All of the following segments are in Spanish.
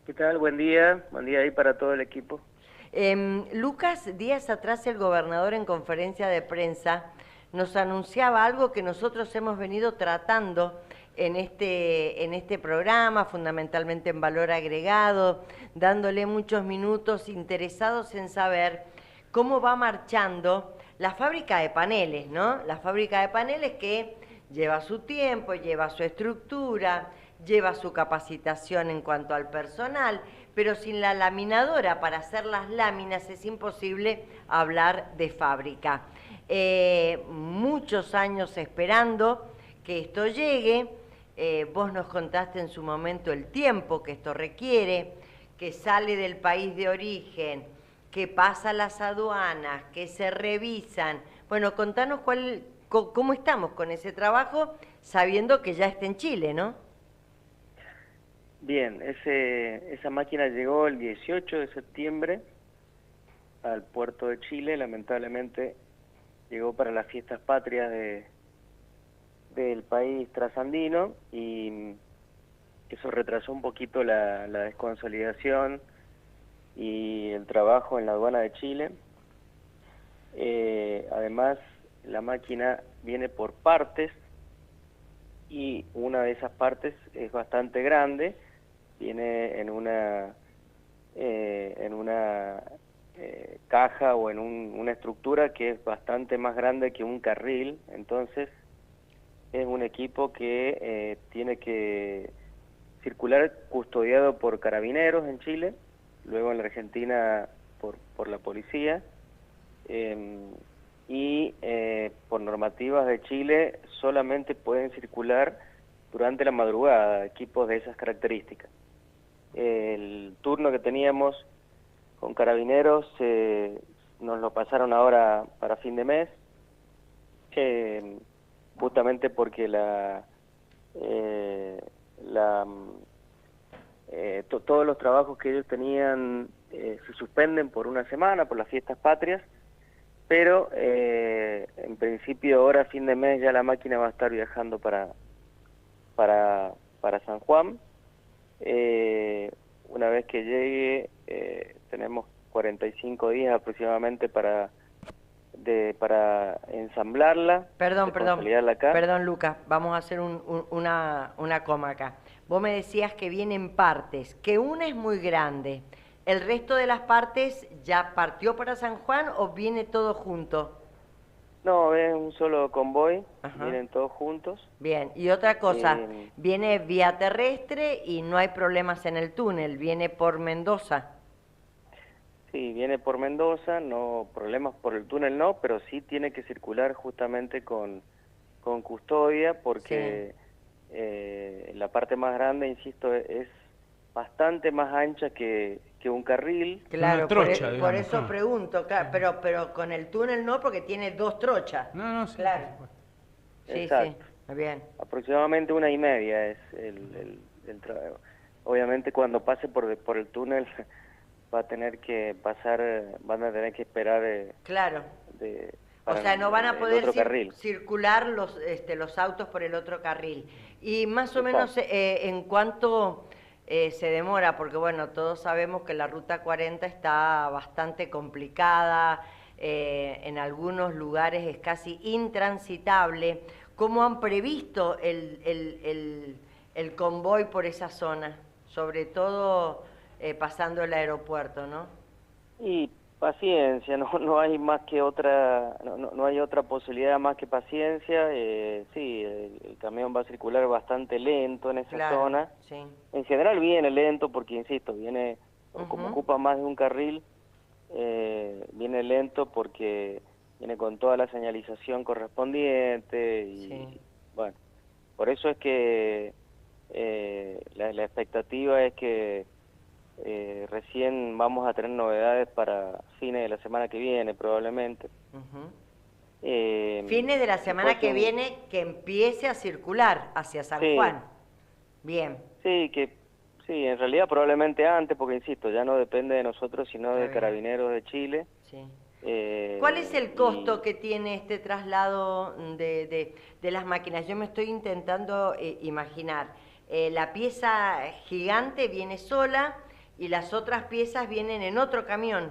¿Qué tal? Buen día ahí para todo el equipo. Lucas, días atrás el gobernador en conferencia de prensa nos anunciaba algo que nosotros hemos venido tratando en este programa, fundamentalmente en valor agregado, dándole muchos minutos interesados en saber cómo va marchando la fábrica de paneles, ¿no? La fábrica de paneles que lleva su tiempo, lleva su estructura, lleva su capacitación en cuanto al personal, pero sin la laminadora para hacer las láminas es imposible hablar de fábrica. Muchos años esperando que esto llegue, vos nos contaste en su momento el tiempo que esto requiere, que sale del país de origen, que pasa las aduanas, que se revisan. Bueno, contanos cómo estamos con ese trabajo, sabiendo que ya está en Chile, ¿no? Bien, esa máquina llegó el 18 de septiembre al puerto de Chile. Lamentablemente llegó para las fiestas patrias del país trasandino y eso retrasó un poquito la desconsolidación y el trabajo en la aduana de Chile. Además, la máquina viene por partes y una de esas partes es bastante grande, viene en una caja o en una estructura que es bastante más grande que un carril. Entonces es un equipo que tiene que circular custodiado por carabineros en Chile, luego en la Argentina por la policía, y por normativas de Chile solamente pueden circular durante la madrugada equipos de esas características. El turno que teníamos con carabineros nos lo pasaron ahora para fin de mes, justamente porque todos los trabajos que ellos tenían se suspenden por una semana por las fiestas patrias, pero en principio ahora a fin de mes ya la máquina va a estar viajando para San Juan. Una vez que llegue tenemos 45 días aproximadamente para ensamblarla, consolidarla acá. Perdón, Lucas, vamos a hacer una coma acá. Vos me decías que vienen partes, que una es muy grande. ¿El resto de las partes ya partió para San Juan o viene todo junto? No, es un solo convoy, Ajá. vienen todos juntos. Bien, y otra cosa, viene vía terrestre y no hay problemas en el túnel, viene por Mendoza. Sí, viene por Mendoza, no problemas por el túnel no, pero sí tiene que circular justamente con custodia porque la parte más grande, insisto, es bastante más ancha que un carril. Claro, trocha, por digamos, eso pregunto, claro, pero con el túnel no, porque tiene dos trochas. No, sí, claro. por supuesto. Sí, Exacto. sí, bien. Aproximadamente 1:30 es el trabajo. Obviamente cuando pase por el túnel va a tener que pasar, van a tener que esperar Claro. O para sea, no van a el poder otro carril. circular los autos por el otro carril. Y más o menos Exacto. en cuánto se demora, porque bueno, todos sabemos que la Ruta 40 está bastante complicada, en algunos lugares es casi intransitable. ¿Cómo han previsto el convoy por esa zona? Sobre todo pasando el aeropuerto, ¿no? Y paciencia, no hay más que otra, no hay otra posibilidad más que paciencia. Sí, el camión va a circular bastante lento en esa zona. Sí. En general viene lento porque, insisto, viene, como ocupa más de un carril, viene lento porque viene con toda la señalización correspondiente y bueno, por eso es que la expectativa es que recién vamos a tener novedades para fines de la semana que viene, probablemente. Fines de la semana que viene que empiece a circular hacia San Juan. Bien. Sí, en realidad probablemente antes, porque insisto, ya no depende de nosotros, sino de Carabineros de Chile. Sí. ¿Cuál es el costo que tiene este traslado de las máquinas? Yo me estoy intentando imaginar. La pieza gigante viene sola Y las otras piezas vienen en otro camión.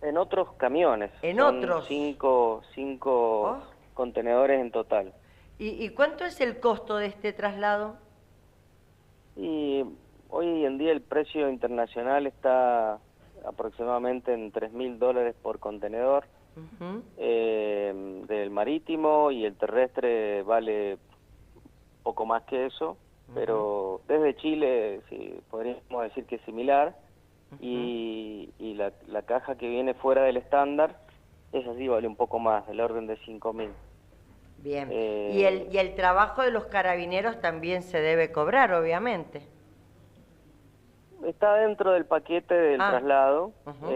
En otros camiones. En Son otros. cinco Oh. contenedores en total. ¿Y cuánto es el costo de este traslado? Y hoy en día el precio internacional está aproximadamente en $3.000 por contenedor. Ujú. Del marítimo, y el terrestre vale poco más que eso, pero desde Chile sí, podríamos decir que es similar. Y la caja que viene fuera del estándar, esa sí vale un poco más, del orden de 5.000. Bien. Y el trabajo de los carabineros también se debe cobrar, obviamente. Está dentro del paquete del traslado. Ujú.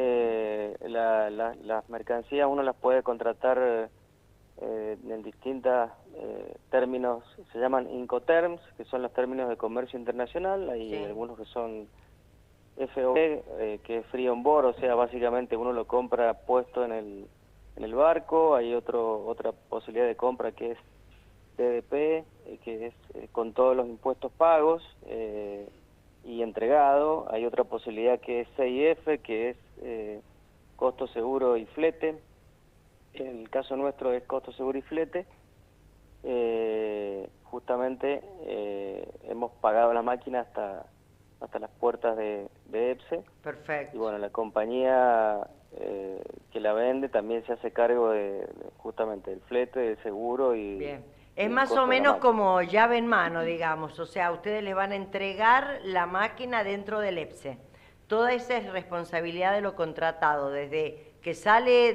Las mercancías uno las puede contratar en distintos términos, se llaman Incoterms, que son los términos de comercio internacional. Hay Sí. algunos que son FOB, que es free on board, o sea, básicamente uno lo compra puesto en el barco. Hay otra posibilidad de compra que es TDP, que es con todos los impuestos pagos y entregado. Hay otra posibilidad que es CIF, que es costo seguro y flete. En el caso nuestro es costo seguro y flete. Justamente hemos pagado la máquina hasta las puertas de EPSE. Perfecto. Y bueno, la compañía que la vende también se hace cargo justamente del flete, del seguro y... Bien. y Es el más costo o de la menos máquina. como llave en mano, digamos. O sea, ustedes les van a entregar la máquina dentro del EPSE. Toda esa es responsabilidad de lo contratado, desde que sale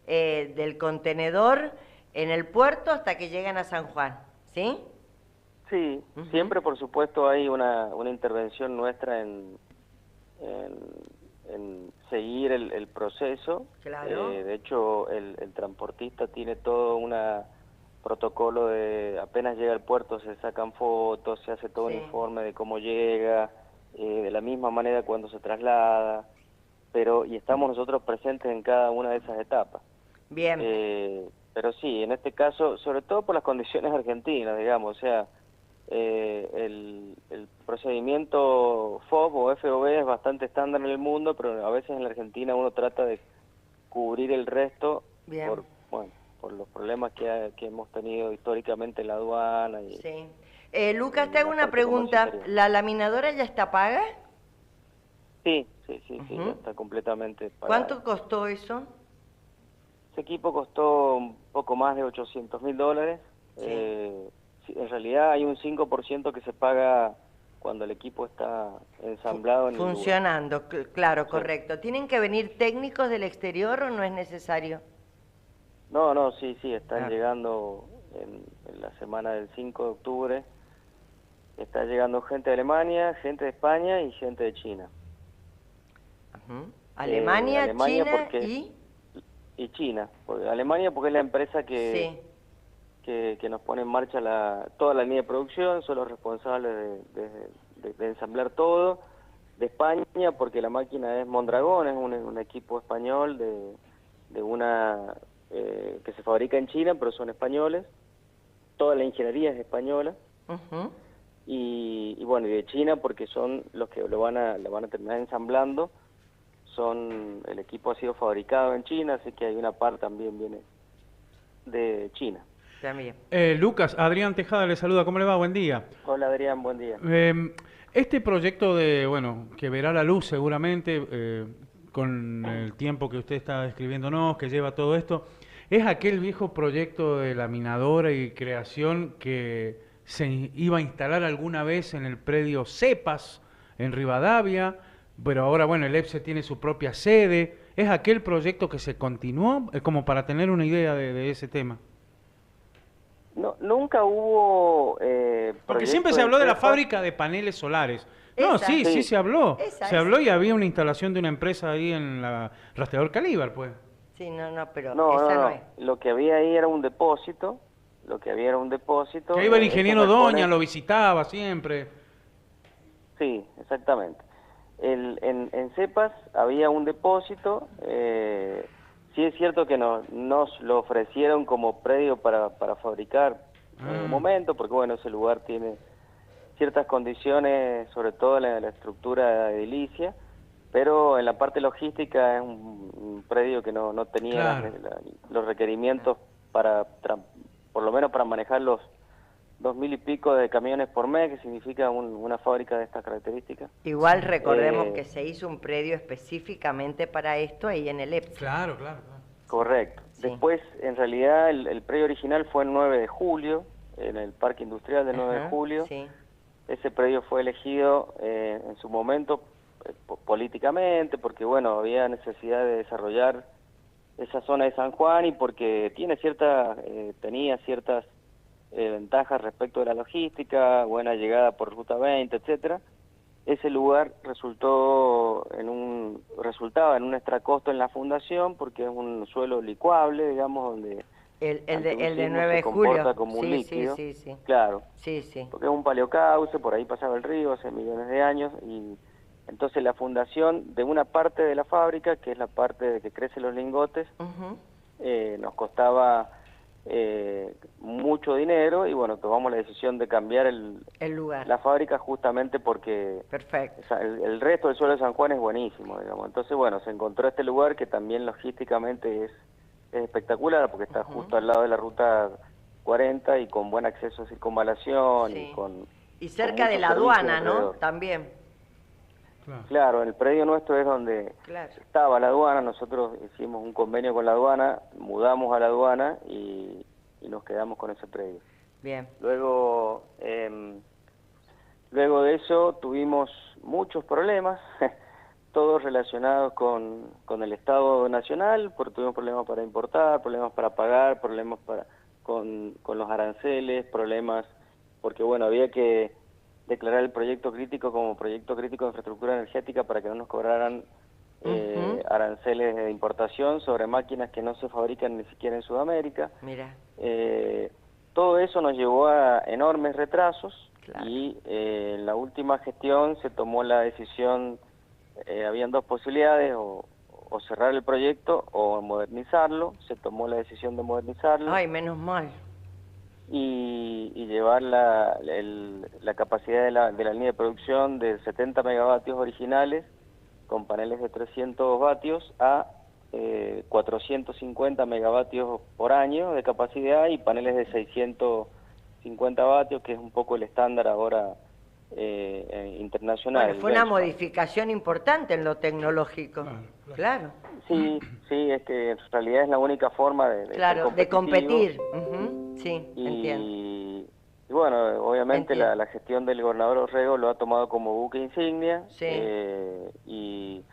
del contenedor en el puerto hasta que llegan a San Juan. ¿Sí? Sí, siempre por supuesto hay una intervención nuestra en seguir el proceso. Claro. De hecho, el transportista tiene todo un protocolo de apenas llega al puerto se sacan fotos, se hace todo un Sí. informe de cómo llega, de la misma manera cuando se traslada, y estamos nosotros presentes en cada una de esas etapas. Bien. Pero sí, en este caso, sobre todo por las condiciones argentinas, digamos, o sea, el procedimiento FOB o FOB es bastante estándar en el mundo, pero a veces en la Argentina uno trata de cubrir el resto Bien. por los problemas que hemos tenido históricamente en la aduana. Sí. Lucas, y te hago la una parte de comercio pregunta. exterior. ¿La laminadora ya está paga? Sí, ya está completamente pagada. ¿Cuánto costó eso? Ese equipo costó un poco más de $800.000. Sí. En realidad hay un 5% que se paga cuando el equipo está ensamblado en el lugar. Funcionando, claro, Sí. correcto. ¿Tienen que venir técnicos del exterior o no es necesario? No, sí, están Ah. llegando en la semana del 5 de octubre. Está llegando gente de Alemania, gente de España y gente de China. Alemania, Alemania China y China. Alemania porque es la empresa Sí. que nos pone en marcha toda la línea de producción, son los responsables de ensamblar todo. De España porque la máquina es Mondragón, es un equipo español de una que se fabrica en China, pero son españoles. Toda la ingeniería es española. Y bueno, y de China porque son los que lo van a terminar ensamblando. El equipo ha sido fabricado en China, así que hay una parte también viene de China. También. Lucas, Adrián Tejada le saluda, ¿cómo le va? Buen día. Hola Adrián, buen día. Este proyecto que verá la luz seguramente con el tiempo que usted está describiéndonos, que lleva todo esto, es aquel viejo proyecto de laminadora y creación que se iba a instalar alguna vez en el predio Cepas, en Rivadavia, pero ahora, bueno, el EPSE tiene su propia sede. ¿Es aquel proyecto que se continuó? Como para tener una idea de ese tema. No, nunca hubo... Porque siempre se habló de la fábrica de paneles solares. No, Esa. sí se habló. Esa Se es. habló y había una instalación de una empresa ahí en la Rastreador Calíbar, pues. Sí, pero No, esa no es. Lo que había ahí era un depósito. Que iba el ingeniero esos Doña, galpones... lo visitaba siempre. Sí, exactamente. En Cepas había un depósito. Sí es cierto que nos lo ofrecieron como predio para fabricar en un momento, porque bueno, ese lugar tiene ciertas condiciones, sobre todo en la estructura edilicia, pero en la parte logística es un predio que no tenía Claro. los requerimientos para, por lo menos para manejar los 2.000 y pico de camiones por mes, que significa una fábrica de estas características. Igual recordemos que se hizo un predio específicamente para esto ahí en el EPSI. Claro, claro, claro. Correcto. Sí. Después, en realidad, el predio original fue el 9 de julio, en el Parque Industrial del 9 de julio. Sí. Ese predio fue elegido en su momento políticamente, porque bueno, había necesidad de desarrollar esa zona de San Juan y porque tenía ciertas ventajas respecto de la logística, buena llegada por Ruta 20, etcétera. Ese lugar resultaba en un extracosto en la fundación porque es un suelo licuable, digamos, donde El de 9 de se comporta julio. como un líquido. Sí, sí. Claro. Sí, sí. Porque es un paleocauce, por ahí pasaba el río hace millones de años, y entonces la fundación de una parte de la fábrica, que es la parte de que crecen los lingotes, nos costaba mucho dinero, y bueno, tomamos la decisión de cambiar El lugar. la fábrica justamente porque Perfecto. el resto del suelo de San Juan es buenísimo, digamos. Entonces, bueno, se encontró este lugar que también logísticamente es espectacular, porque está justo al lado de la ruta 40 y con buen acceso a circunvalación. Sí. Y cerca de muchos la servicios aduana, ¿no? alrededor. También. Claro, el predio nuestro es donde estaba la aduana. Nosotros hicimos un convenio con la aduana, mudamos a la aduana y nos quedamos con ese predio. Bien. Luego de eso tuvimos muchos problemas, todos relacionados con el Estado Nacional, porque tuvimos problemas para importar, problemas para pagar, problemas con los aranceles, problemas porque bueno, había que declarar el proyecto crítico como proyecto crítico de infraestructura energética para que no nos cobraran aranceles de importación sobre máquinas que no se fabrican ni siquiera en Sudamérica. Mira. Todo eso nos llevó a enormes retrasos. Claro. Y en la última gestión se tomó la decisión, habían dos posibilidades, o cerrar el proyecto o modernizarlo. Se tomó la decisión de modernizarlo. Ay, menos mal. Y llevar la capacidad de la línea de producción de 70 megavatios originales con paneles de 300 vatios a 450 megavatios por año de capacidad y paneles de 650 vatios, que es un poco el estándar ahora internacional. Bueno, fue una modificación importante en lo tecnológico. Claro. Sí, es que en realidad es la única forma de competir. Sí, entiendo. Y bueno, obviamente la gestión del gobernador Orrego lo ha tomado como buque insignia. Sí. Y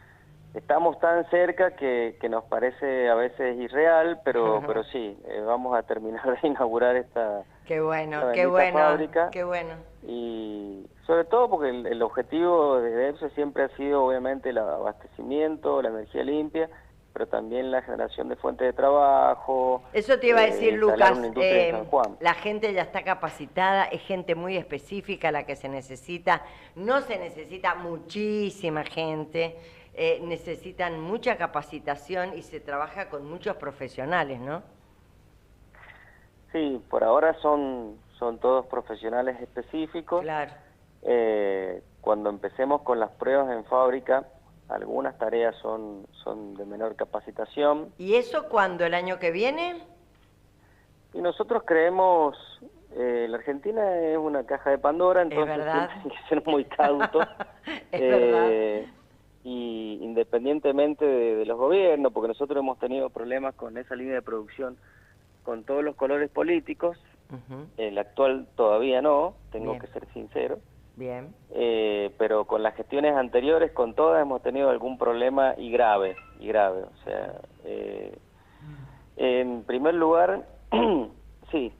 estamos tan cerca que nos parece a veces irreal, pero sí, vamos a terminar de inaugurar esta fábrica. Qué bueno. Y sobre todo porque el objetivo de EPSE siempre ha sido obviamente el abastecimiento, la energía limpia, pero también la generación de fuentes de trabajo. Eso te iba a decir, Lucas, en San Juan. La gente ya está capacitada, es gente muy específica la que se necesita, no se necesita muchísima gente, necesitan mucha capacitación y se trabaja con muchos profesionales, ¿no? Sí, por ahora son todos profesionales específicos. Claro. Cuando empecemos con las pruebas en fábrica, algunas tareas son de menor capacitación. ¿Y eso cuándo? ¿El año que viene? Y nosotros creemos, la Argentina es una caja de Pandora, entonces hay que ser muy cautos. Es verdad. Y independientemente de los gobiernos, porque nosotros hemos tenido problemas con esa línea de producción con todos los colores políticos, el actual todavía no, tengo que ser sincero. Bien. Pero con las gestiones anteriores, con todas, hemos tenido algún problema y grave. O sea, en primer lugar, sí,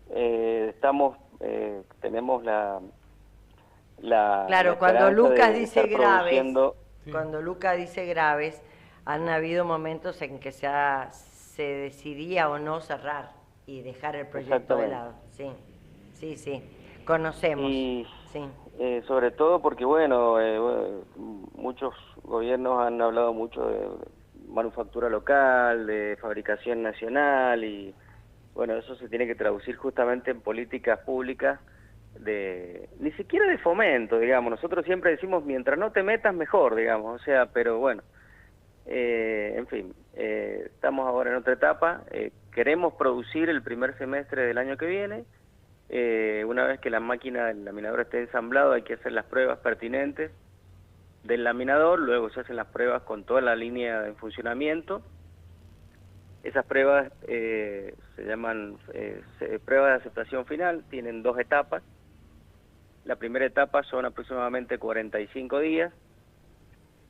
tenemos Claro, cuando Lucas dice graves, cuando Lucas dice graves, han habido momentos en que se decidía o no cerrar y dejar el proyecto de lado. Sí, conocemos. Y, sí. Sobre todo porque, bueno, muchos gobiernos han hablado mucho de manufactura local, de fabricación nacional, y bueno, eso se tiene que traducir justamente en políticas públicas ni siquiera de fomento, digamos. Nosotros siempre decimos, mientras no te metas, mejor, digamos. O sea, pero bueno, en fin, estamos ahora en otra etapa. Queremos producir el primer semestre del año que viene. Una vez que la máquina del laminador esté ensamblado, hay que hacer las pruebas pertinentes del laminador, luego se hacen las pruebas con toda la línea en funcionamiento. Esas pruebas se llaman pruebas de aceptación final, tienen 2 etapas. La primera etapa son aproximadamente 45 días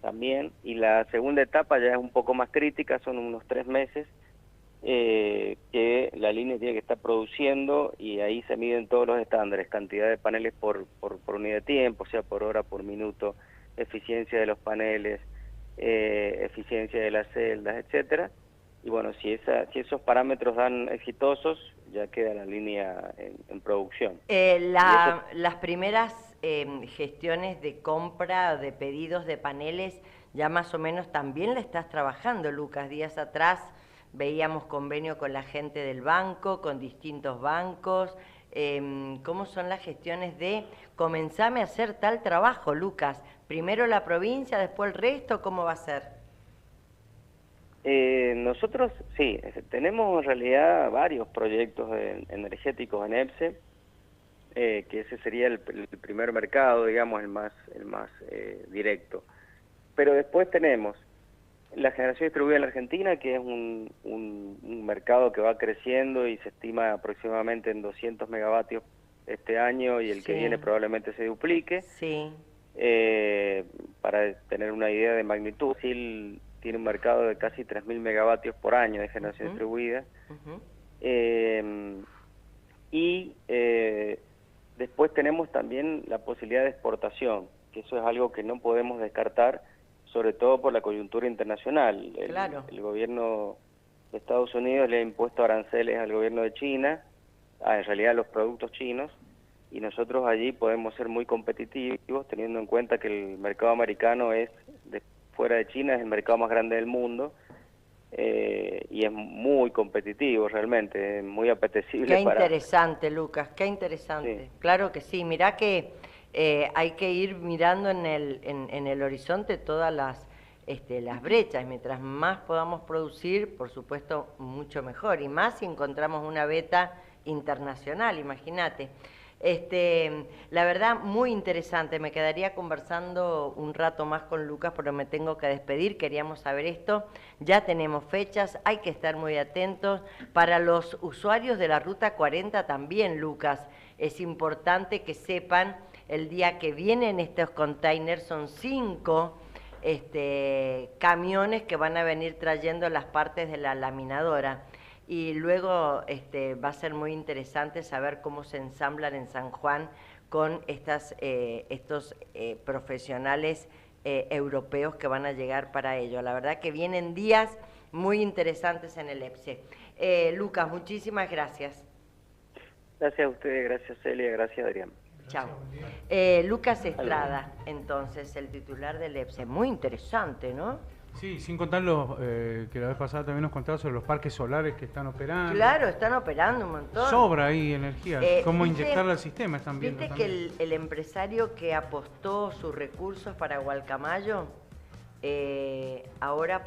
también, y la segunda etapa ya es un poco más crítica, son unos 3 meses, que la línea tiene que estar produciendo, y ahí se miden todos los estándares, cantidad de paneles por unidad de tiempo, o sea, por hora, por minuto, eficiencia de los paneles, eficiencia de las celdas, etcétera. Y bueno, si esos parámetros dan exitosos, ya queda la línea en producción. Las primeras gestiones de compra, de pedidos de paneles, ya más o menos también la estás trabajando, Lucas. Días atrás veíamos convenio con la gente del banco, con distintos bancos. ¿Cómo son las gestiones de comenzarme a hacer tal trabajo, Lucas? Primero la provincia, después el resto, ¿cómo va a ser? Nosotros sí, tenemos en realidad varios proyectos energéticos en EPSE, que ese sería el primer mercado, digamos, el más directo. Pero después tenemos la generación distribuida en la Argentina, que es un mercado que va creciendo y se estima aproximadamente en 200 megavatios este año, y el que viene probablemente se duplique. Sí. Para tener una idea de magnitud, sí, tiene un mercado de casi 3.000 megavatios por año de generación distribuida. Y después tenemos también la posibilidad de exportación, que eso es algo que no podemos descartar, sobre todo por la coyuntura internacional. El gobierno de Estados Unidos le ha impuesto aranceles al gobierno de China, en realidad a los productos chinos, y nosotros allí podemos ser muy competitivos, teniendo en cuenta que el mercado americano fuera de China es el mercado más grande del mundo, y es muy competitivo realmente, es muy apetecible. Qué interesante, Lucas, qué interesante. Sí. Claro que sí, mirá que hay que ir mirando en el horizonte todas las brechas. Mientras más podamos producir, por supuesto, mucho mejor, y más si encontramos una beta internacional, imagínate. La verdad, muy interesante. Me quedaría conversando un rato más con Lucas, pero me tengo que despedir. Queríamos saber esto. Ya tenemos fechas, hay que estar muy atentos. Para los usuarios de la Ruta 40 también, Lucas, es importante que sepan el día que vienen estos containers. Son 5 camiones que van a venir trayendo las partes de la laminadora. Y luego va a ser muy interesante saber cómo se ensamblan en San Juan con estos profesionales europeos que van a llegar para ello. La verdad que vienen días muy interesantes en el EPSE. Lucas, muchísimas gracias. Gracias a ustedes, gracias Celia, gracias Adrián. Chao. Lucas Estrada, entonces, el titular del EPSE. Muy interesante, ¿no? Sí, sin contar los que la vez pasada también nos contaron sobre los parques solares que están operando. Claro, están operando un montón. Sobra ahí energía. ¿Cómo inyectarla al sistema? Están viendo. ¿Viste que el empresario que apostó sus recursos para Gualcamayo, ahora